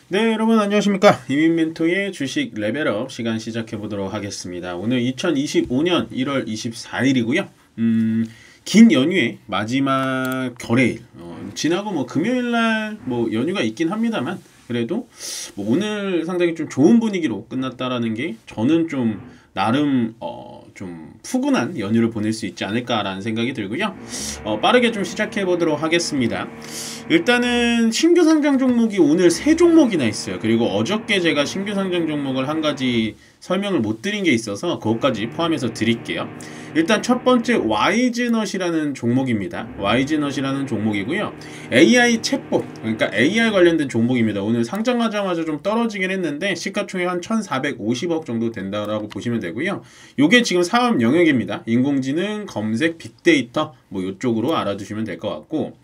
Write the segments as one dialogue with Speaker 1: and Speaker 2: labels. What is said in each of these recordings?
Speaker 1: 네, 여러분 안녕하십니까? 이민멘토의 주식 레벨업 시간 시작해 보도록 하겠습니다. 오늘 2025년 1월 24일이고요. 긴 연휴의 마지막 결해일. 지나고 뭐 금요일 날 뭐 연휴가 있긴 합니다만 그래도 뭐 오늘 상당히 좀 좋은 분위기로 끝났다라는 게 저는 좀 나름 좀 푸근한 연휴를 보낼 수 있지 않을까라는 생각이 들고요. 빠르게 좀 시작해 보도록 하겠습니다. 일단은 신규 상장 종목이 오늘 3종목이나 있어요. 그리고 어저께 제가 신규 상장 종목을 한 가지 설명을 못 드린 게 있어서 그것까지 포함해서 드릴게요. 일단 첫 번째 와이즈넛이라는 종목입니다. 와이즈넛이라는 종목이고요. AI 챗봇, 그러니까 AI 관련된 종목입니다. 오늘 상장하자마자 좀 떨어지긴 했는데 시가총액 한 1,450억 정도 된다라고 보시면 되고요. 요게 지금 사업 영역입니다. 인공지능, 검색, 빅데이터 뭐 이쪽으로 알아두시면 될 것 같고,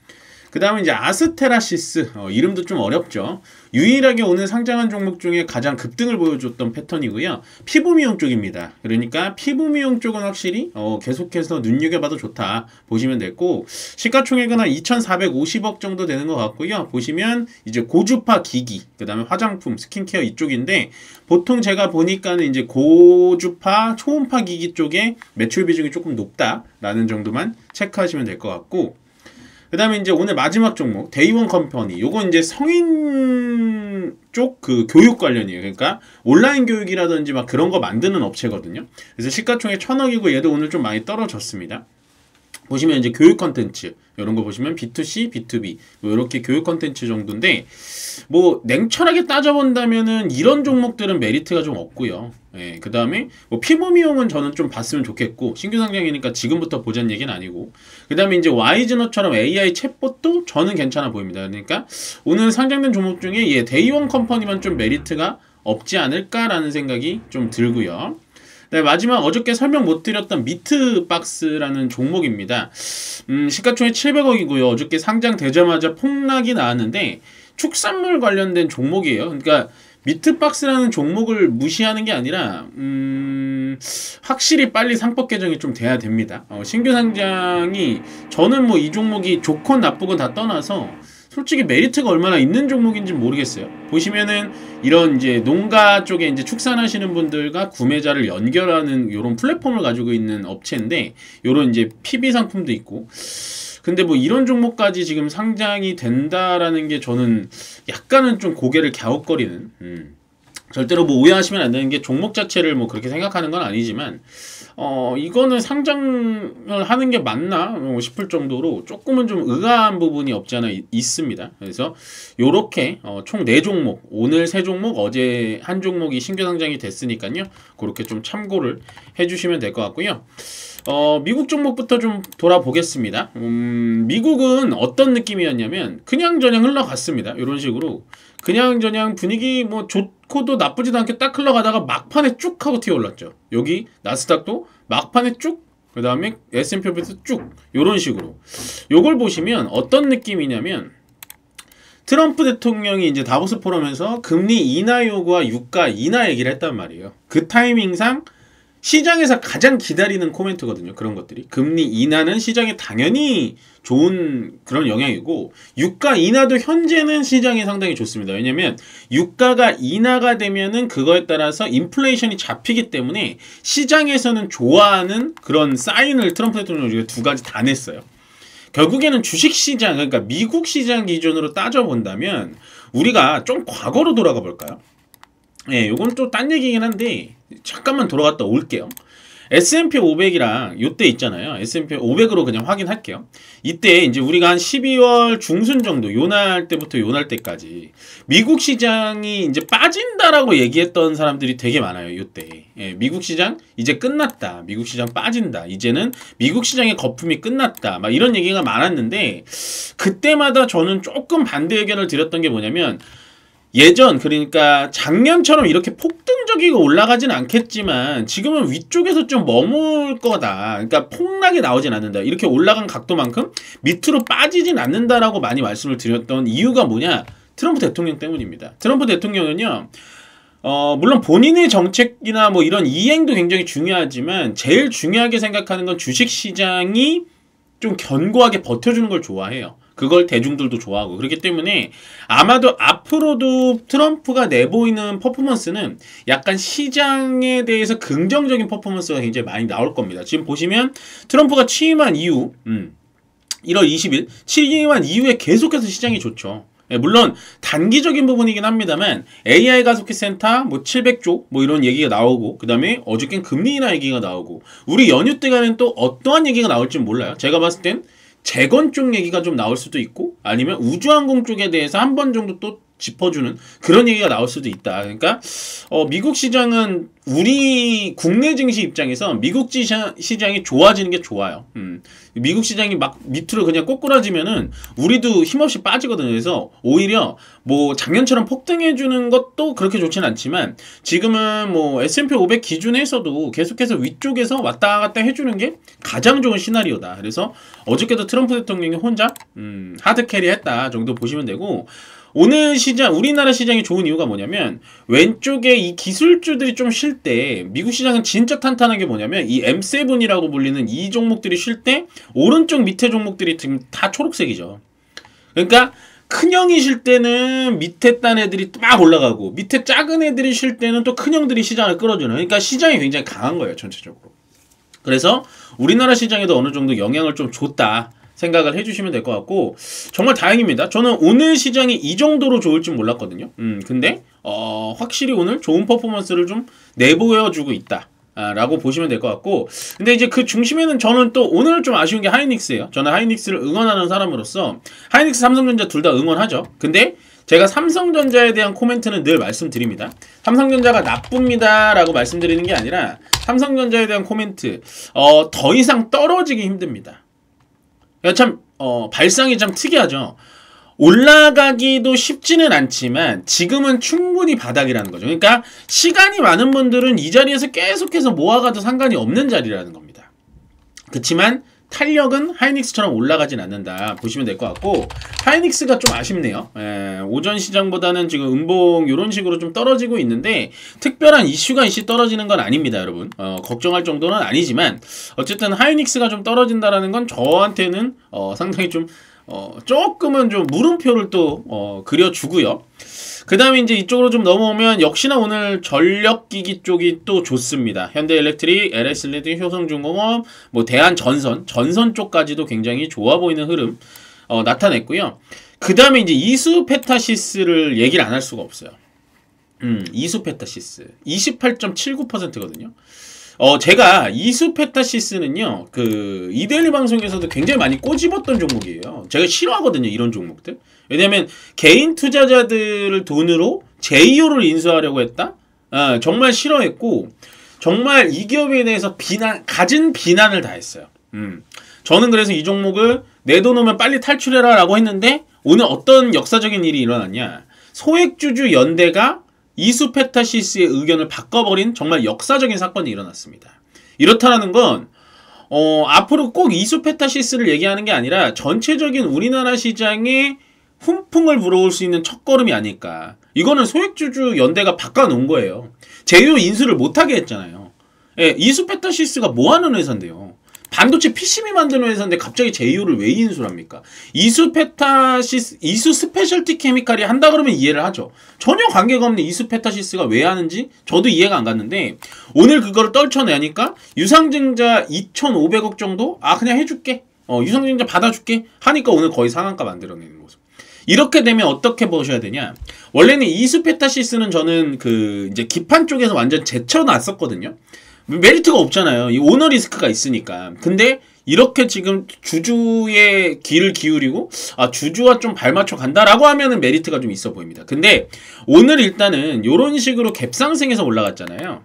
Speaker 1: 그 다음에 이제 아스테라시스, 이름도 좀 어렵죠. 유일하게 오늘 상장한 종목 중에 가장 급등을 보여줬던 패턴이고요. 피부 미용 쪽입니다. 그러니까 피부 미용 쪽은 확실히 계속해서 눈여겨봐도 좋다 보시면 됐고, 시가총액은 한 2,450억 정도 되는 것 같고요. 보시면 이제 고주파 기기, 그 다음에 화장품, 스킨케어 이쪽인데, 보통 제가 보니까는 이제 고주파, 초음파 기기 쪽에 매출 비중이 조금 높다라는 정도만 체크하시면 될 것 같고, 그 다음에 이제 오늘 마지막 종목 데이원 컴퍼니, 요건 이제 성인 쪽 그 교육 관련이에요. 그러니까 온라인 교육이라든지 막 그런 거 만드는 업체거든요. 그래서 시가총액 1,000억이고 얘도 오늘 좀 많이 떨어졌습니다. 보시면 이제 교육 컨텐츠 이런 거 보시면 B2C, B2B 뭐 이렇게 교육 컨텐츠 정도인데, 뭐 냉철하게 따져본다면은 이런 종목들은 메리트가 좀 없고요. 예, 그 다음에 뭐 피부 미용은 저는 좀 봤으면 좋겠고, 신규 상장이니까 지금부터 보자는 얘기는 아니고, 그 다음에 이제 와이즈넛처럼 AI 챗봇도 저는 괜찮아 보입니다. 그러니까 오늘 상장된 종목 중에 데이원 컴퍼니만 좀 메리트가 없지 않을까라는 생각이 좀 들고요. 네, 마지막 어저께 설명 못 드렸던 미트박스라는 종목입니다. 시가총액 700억이고요. 어저께 상장되자마자 폭락이 나왔는데 축산물 관련된 종목이에요. 그러니까 미트박스라는 종목을 무시하는 게 아니라 확실히 빨리 상법 개정이 좀 돼야 됩니다. 신규 상장이 저는 뭐 이 종목이 좋건 나쁘건 다 떠나서 솔직히 메리트가 얼마나 있는 종목인지 모르겠어요. 보시면은 이런 이제 농가 쪽에 이제 축산하시는 분들과 구매자를 연결하는 이런 플랫폼을 가지고 있는 업체인데, 이런 이제 PB 상품도 있고. 근데 뭐 이런 종목까지 지금 상장이 된다라는 게 저는 약간은 좀 고개를 갸웃거리는. 절대로 뭐 오해하시면 안 되는 게 종목 자체를 뭐 그렇게 생각하는 건 아니지만, 이거는 상장을 하는 게 맞나 싶을 정도로 조금은 좀 의아한 부분이 없지 않아 있습니다. 그래서 요렇게 총 4종목, 오늘 3종목, 어제 한 종목이 신규 상장이 됐으니까요. 그렇게 좀 참고를 해주시면 될 것 같고요. 미국 종목부터 좀 돌아보겠습니다. 미국은 어떤 느낌이었냐면 그냥저냥 흘러갔습니다. 이런 식으로 그냥저냥 분위기 뭐 좋고도 나쁘지도 않게 딱 흘러가다가 막판에 쭉 하고 튀어올랐죠. 여기 나스닥도 막판에 쭉, 그 다음에 S&P 500도 쭉, 이런 식으로. 요걸 보시면 어떤 느낌이냐면, 트럼프 대통령이 이제 다보스 포럼에서 금리 인하 요구와 유가 인하 얘기를 했단 말이에요. 그 타이밍상 시장에서 가장 기다리는 코멘트거든요. 그런 것들이. 금리 인하는 시장에 당연히 좋은 그런 영향이고, 유가 인하도 현재는 시장에 상당히 좋습니다. 왜냐면 유가가 인하가 되면은 그거에 따라서 인플레이션이 잡히기 때문에 시장에서는 좋아하는 그런 사인을 트럼프 대통령이 두 가지 다 냈어요. 결국에는 주식시장, 그러니까 미국 시장 기준으로 따져본다면 우리가 좀 과거로 돌아가 볼까요? 예, 요건 또 딴 얘기긴 한데 잠깐만 돌아갔다 올게요. S&P 500이랑 요때 있잖아요. S&P 500으로 그냥 확인할게요. 이때 이제 우리가 한 12월 중순 정도, 요날 때부터 요날 때까지 미국 시장이 이제 빠진다라고 얘기했던 사람들이 되게 많아요. 요때. 예, 미국 시장 이제 끝났다. 미국 시장 빠진다. 이제는 미국 시장의 거품이 끝났다. 막 이런 얘기가 많았는데, 그때마다 저는 조금 반대 의견을 드렸던 게 뭐냐면, 예전, 그러니까 작년처럼 이렇게 폭등적이고 올라가진 않겠지만 지금은 위쪽에서 좀 머물 거다. 그러니까 폭락이 나오진 않는다. 이렇게 올라간 각도만큼 밑으로 빠지진 않는다라고 많이 말씀을 드렸던 이유가 뭐냐? 트럼프 대통령 때문입니다. 트럼프 대통령은요, 물론 본인의 정책이나 뭐 이런 이행도 굉장히 중요하지만 제일 중요하게 생각하는 건 주식시장이 좀 견고하게 버텨주는 걸 좋아해요. 그걸 대중들도 좋아하고 그렇기 때문에 아마도 앞으로도 트럼프가 내보이는 퍼포먼스는 약간 시장에 대해서 긍정적인 퍼포먼스가 굉장히 많이 나올 겁니다. 지금 보시면 트럼프가 취임한 이후 1월 20일 취임한 이후에 계속해서 시장이 좋죠. 물론 단기적인 부분이긴 합니다만 AI 가속기 센터 뭐 700조 뭐 이런 얘기가 나오고 그 다음에 어저께는 금리 인하 얘기가 나오고 우리 연휴 때가는 또 어떠한 얘기가 나올지 몰라요. 제가 봤을 땐 재건 쪽 얘기가 좀 나올 수도 있고 아니면 우주항공 쪽에 대해서 한 번 정도 또 짚어주는 그런 얘기가 나올 수도 있다. 그러니까 미국 시장은 우리 국내 증시 입장에서 미국 시장이 좋아지는 게 좋아요. 미국 시장이 막 밑으로 그냥 꼬꾸라지면은 우리도 힘없이 빠지거든요. 그래서 오히려 뭐 작년처럼 폭등해주는 것도 그렇게 좋진 않지만 지금은 뭐 S&P 500 기준에서도 계속해서 위쪽에서 왔다 갔다 해주는 게 가장 좋은 시나리오다. 그래서 어저께도 트럼프 대통령이 혼자 하드캐리 했다 정도 보시면 되고 오늘 시장, 우리나라 시장이 좋은 이유가 뭐냐면 왼쪽에 이 기술주들이 좀 쉴 때 미국 시장은 진짜 탄탄한 게 뭐냐면 이 M7이라고 불리는 이 종목들이 쉴 때 오른쪽 밑에 종목들이 지금 다 초록색이죠. 그러니까 큰형이 쉴 때는 밑에 딴 애들이 막 올라가고 밑에 작은 애들이 쉴 때는 또 큰형들이 시장을 끌어주는 그러니까 시장이 굉장히 강한 거예요. 전체적으로. 그래서 우리나라 시장에도 어느 정도 영향을 좀 줬다. 생각을 해주시면 될 것 같고 정말 다행입니다. 저는 오늘 시장이 이 정도로 좋을 줄 몰랐거든요. 근데 확실히 오늘 좋은 퍼포먼스를 좀 내보여주고 있다. 라고 보시면 될 것 같고 근데 이제 그 중심에는 저는 또 오늘 좀 아쉬운 게 하이닉스예요. 저는 하이닉스를 응원하는 사람으로서 하이닉스 삼성전자 둘 다 응원하죠. 근데 제가 삼성전자에 대한 코멘트는 늘 말씀드립니다. 삼성전자가 나쁩니다 라고 말씀드리는 게 아니라 삼성전자에 대한 코멘트 더 이상 떨어지기 힘듭니다. 참 발상이 참 특이하죠. 올라가기도 쉽지는 않지만 지금은 충분히 바닥이라는 거죠. 그러니까 시간이 많은 분들은 이 자리에서 계속해서 모아가도 상관이 없는 자리라는 겁니다. 그렇지만 탄력은 하이닉스처럼 올라가진 않는다 보시면 될 것 같고 하이닉스가 좀 아쉽네요. 오전 시장보다는 지금 음봉 이런 식으로 좀 떨어지고 있는데 특별한 이슈가 떨어지는 건 아닙니다 여러분. 걱정할 정도는 아니지만 어쨌든 하이닉스가 좀 떨어진다라는 건 저한테는 상당히 좀 조금은 좀 물음표를 또 그려주고요. 그 다음에 이제 이쪽으로 좀 넘어오면 역시나 오늘 전력기기 쪽이 또 좋습니다. 현대엘렉트릭, LS레드, 효성중공업, 뭐 대한전선, 전선 쪽까지도 굉장히 좋아 보이는 흐름 나타냈고요. 그 다음에 이제 이수페타시스를 얘기를 안 할 수가 없어요. 이수페타시스 28.79%거든요. 제가 이수페타시스는요, 그, 이데일리 방송에서도 굉장히 많이 꼬집었던 종목이에요. 제가 싫어하거든요, 이런 종목들. 왜냐면, 개인 투자자들을 돈으로 제이오를 인수하려고 했다? 정말 싫어했고, 정말 이 기업에 대해서 갖은 비난을 다 했어요. 저는 그래서 이 종목을 내 돈 오면 빨리 탈출해라 라고 했는데, 오늘 어떤 역사적인 일이 일어났냐. 소액주주 연대가 이수페타시스의 의견을 바꿔버린 정말 역사적인 사건이 일어났습니다. 이렇다는 건 앞으로 꼭 이수페타시스를 얘기하는 게 아니라 전체적인 우리나라 시장에 훈풍을 불어올 수 있는 첫걸음이 아닐까. 이거는 소액주주 연대가 바꿔놓은 거예요. 제휴 인수를 못하게 했잖아요. 이수페타시스가 뭐하는 회사인데요. 반도체 PCB 만드는 회사인데 갑자기 제휴를 왜 인수를 합니까? 이수 스페셜티 케미칼이 한다 그러면 이해를 하죠. 전혀 관계가 없는 이수 페타시스가 왜 하는지 저도 이해가 안 갔는데 오늘 그거를 떨쳐내니까 유상증자 2,500억 정도? 그냥 해줄게. 유상증자 받아줄게. 하니까 오늘 거의 상한가 만들어내는 모습. 이렇게 되면 어떻게 보셔야 되냐? 원래는 이수 페타시스는 저는 그 이제 기판 쪽에서 완전 제쳐놨었거든요. 메리트가 없잖아요. 이 오너 리스크가 있으니까. 근데 이렇게 지금 주주의 귀를 기울이고 주주와 좀 발맞춰 간다라고 하면은 메리트가 좀 있어 보입니다. 근데 오늘 일단은 이런 식으로 갭상승해서 올라갔잖아요.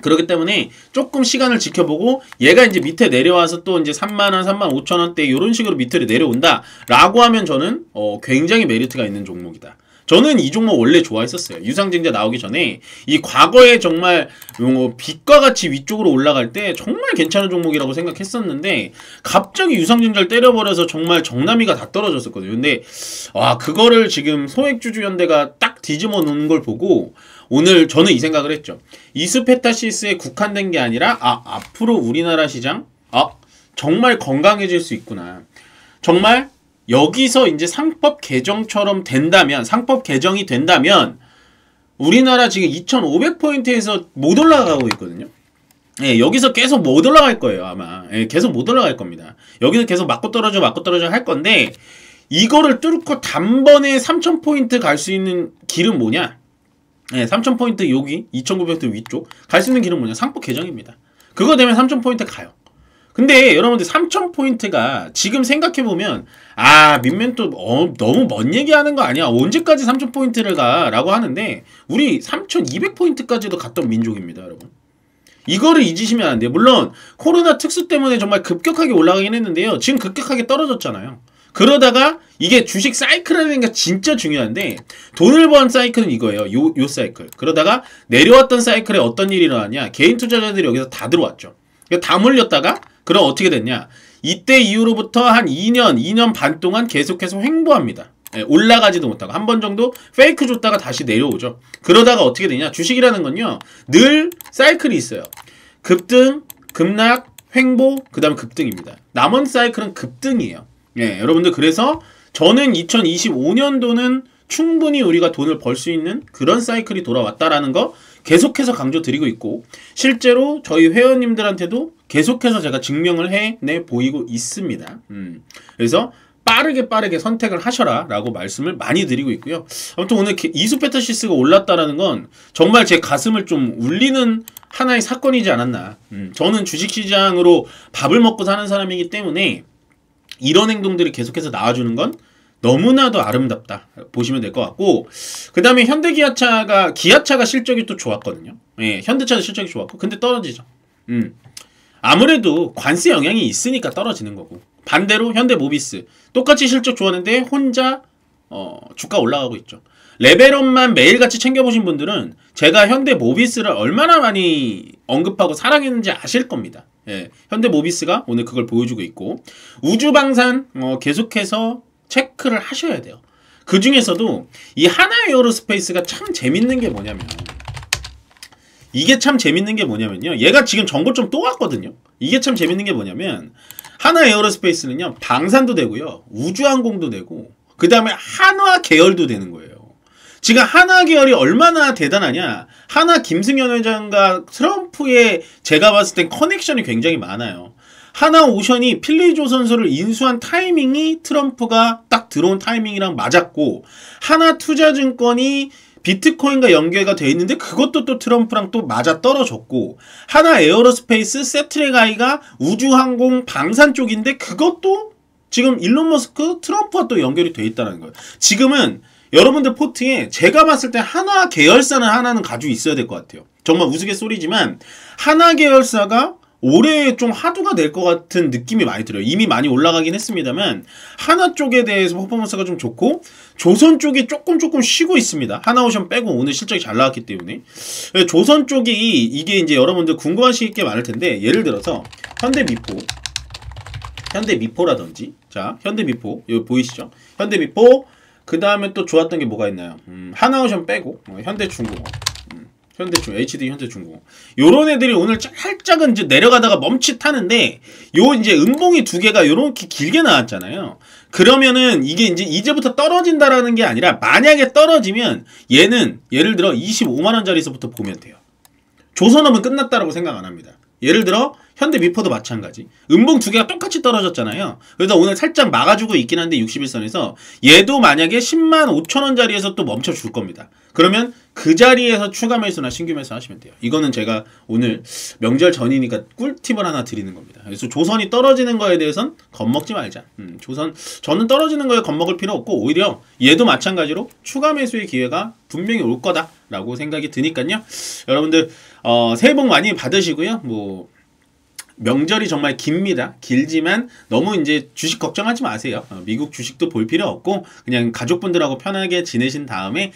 Speaker 1: 그렇기 때문에 조금 시간을 지켜보고 얘가 이제 밑에 내려와서 또 이제 3만원, 35,000원대 이런 식으로 밑으로 내려온다 라고 하면 저는 굉장히 메리트가 있는 종목이다. 저는 이 종목 원래 좋아했었어요. 유상증자 나오기 전에 이 과거에 정말 빛과 같이 위쪽으로 올라갈 때 정말 괜찮은 종목이라고 생각했었는데 갑자기 유상증자를 때려버려서 정말 정남이가 다 떨어졌었거든요. 근데 그거를 지금 소액주주연대가 딱 뒤집어 놓는 걸 보고 오늘 저는 이 생각을 했죠. 이수페타시스에 국한된 게 아니라 앞으로 우리나라 시장 정말 건강해질 수 있구나. 정말 여기서 이제 상법 개정처럼 된다면, 상법 개정이 된다면 우리나라 지금 2,500포인트에서 못 올라가고 있거든요. 예, 여기서 계속 못 올라갈 거예요, 아마. 예, 계속 못 올라갈 겁니다. 여기서 계속 맞고 떨어져 할 건데, 이거를 뚫고 단번에 3,000포인트 갈 수 있는 길은 뭐냐? 예, 3,000포인트 여기, 2,900포인트 위쪽 갈 수 있는 길은 뭐냐? 상법 개정입니다. 그거 되면 3,000포인트 가요. 근데 여러분들 3,000포인트가 지금 생각해보면, 민맨또 너무 먼 얘기하는 거 아니야? 언제까지 3,000포인트를 가? 라고 하는데, 우리 3,200포인트까지도 갔던 민족입니다, 여러분. 이거를 잊으시면 안 돼요. 물론 코로나 특수 때문에 정말 급격하게 올라가긴 했는데요. 지금 급격하게 떨어졌잖아요. 그러다가 이게 주식 사이클이라는 게 진짜 중요한데, 돈을 번 사이클은 이거예요. 요 사이클. 그러다가 내려왔던 사이클에 어떤 일이 일어났냐? 개인 투자자들이 여기서 다 들어왔죠. 다 몰렸다가 그럼 어떻게 됐냐? 이때 이후로부터 한 2년 반 동안 계속해서 횡보합니다. 예, 올라가지도 못하고 한 번 정도 페이크 줬다가 다시 내려오죠. 그러다가 어떻게 되냐? 주식이라는 건요, 늘 사이클이 있어요. 급등, 급락, 횡보, 그 다음에 급등입니다. 남은 사이클은 급등이에요. 예, 여러분들, 그래서 저는 2025년도는 충분히 우리가 돈을 벌 수 있는 그런 사이클이 돌아왔다라는 거 계속해서 강조드리고 있고, 실제로 저희 회원님들한테도 계속해서 제가 증명을 해내 보이고 있습니다. 그래서 빠르게 선택을 하셔라 라고 말씀을 많이 드리고 있고요. 아무튼 오늘 이수페타시스가 올랐다라는 건 정말 제 가슴을 좀 울리는 하나의 사건이지 않았나. 저는 주식시장으로 밥을 먹고 사는 사람이기 때문에 이런 행동들이 계속해서 나와주는 건 너무나도 아름답다 보시면 될 것 같고, 그 다음에 기아차가 실적이 또 좋았거든요. 예, 현대차도 실적이 좋았고, 근데 떨어지죠. 아무래도 관세 영향이 있으니까 떨어지는 거고, 반대로 현대모비스 똑같이 실적 좋았는데 혼자 주가 올라가고 있죠. 레벨업만 매일같이 챙겨보신 분들은 제가 현대모비스를 얼마나 많이 언급하고 사랑했는지 아실 겁니다. 예, 현대모비스가 오늘 그걸 보여주고 있고, 우주방산 계속해서 체크를 하셔야 돼요. 그 중에서도 이 하나에어로스페이스가 참 재밌는 게 뭐냐면, 이게 참 재밌는 게 뭐냐면요, 얘가 지금 정보점 또 왔거든요. 이게 참 재밌는 게 뭐냐면, 하나에어로스페이스는요, 방산도 되고요, 우주항공도 되고, 그 다음에 한화 계열도 되는 거예요. 지금 한화 계열이 얼마나 대단하냐? 한화 김승현 회장과 트럼프의 제가 봤을 땐 커넥션이 굉장히 많아요. 하나오션이 필리조 선수를 인수한 타이밍이 트럼프가 딱 들어온 타이밍이랑 맞았고, 하나투자증권이 비트코인과 연계가 돼 있는데 그것도 또 트럼프랑 또 맞아 떨어졌고, 하나에어로스페이스, 세트랙아이가 우주항공 방산 쪽인데 그것도 지금 일론 머스크, 트럼프와 또 연결이 돼 있다는 거예요. 지금은 여러분들 포트에 제가 봤을 때 한화 계열사는 하나는 가지고 있어야 될 것 같아요. 정말 우스갯소리지만 한화 계열사가 올해 좀 화두가 될 것 같은 느낌이 많이 들어요. 이미 많이 올라가긴 했습니다만 한화 쪽에 대해서 퍼포먼스가 좀 좋고, 조선 쪽이 조금 쉬고 있습니다. 하나오션 빼고 오늘 실적이 잘 나왔기 때문에. 조선 쪽이 이게 이제 여러분들 궁금하실 게 많을 텐데, 예를 들어서 현대미포라든지, 자, 현대미포 여기 보이시죠? 현대미포, 그 다음에 또 좋았던 게 뭐가 있나요? 하나오션 빼고 현대중공업, HD 현대중공업, 요런 애들이 오늘 살짝은 이제 내려가다가 멈칫하는데, 요 이제 음봉이 두 개가 요렇게 길게 나왔잖아요. 그러면은 이게 이제부터 떨어진다라는 게 아니라, 만약에 떨어지면 얘는 예를 들어 25만원짜리에서부터 보면 돼요. 조선업은 끝났다라고 생각 안 합니다. 예를 들어 현대미포도 마찬가지. 음봉 두 개가 똑같이 떨어졌잖아요. 그래서 오늘 살짝 막아주고 있긴 한데 61선에서 얘도 만약에 10만 5천원짜리에서 또 멈춰줄 겁니다. 그러면 그 자리에서 추가 매수나 신규 매수 하시면 돼요. 이거는 제가 오늘 명절 전이니까 꿀팁을 하나 드리는 겁니다. 그래서 조선이 떨어지는 거에 대해서는 겁먹지 말자. 저는 떨어지는 거에 겁먹을 필요 없고, 오히려 얘도 마찬가지로 추가 매수의 기회가 분명히 올 거다라고 생각이 드니까요. 여러분들 새해 복 많이 받으시고요. 명절이 정말 깁니다. 길지만 너무 이제 주식 걱정하지 마세요. 미국 주식도 볼 필요 없고 그냥 가족분들하고 편하게 지내신 다음에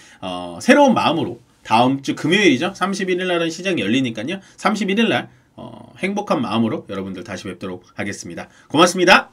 Speaker 1: 새로운 마음으로 다음 주 금요일이죠. 31일 날은 시장이 열리니까요. 31일 날 행복한 마음으로 여러분들 다시 뵙도록 하겠습니다. 고맙습니다.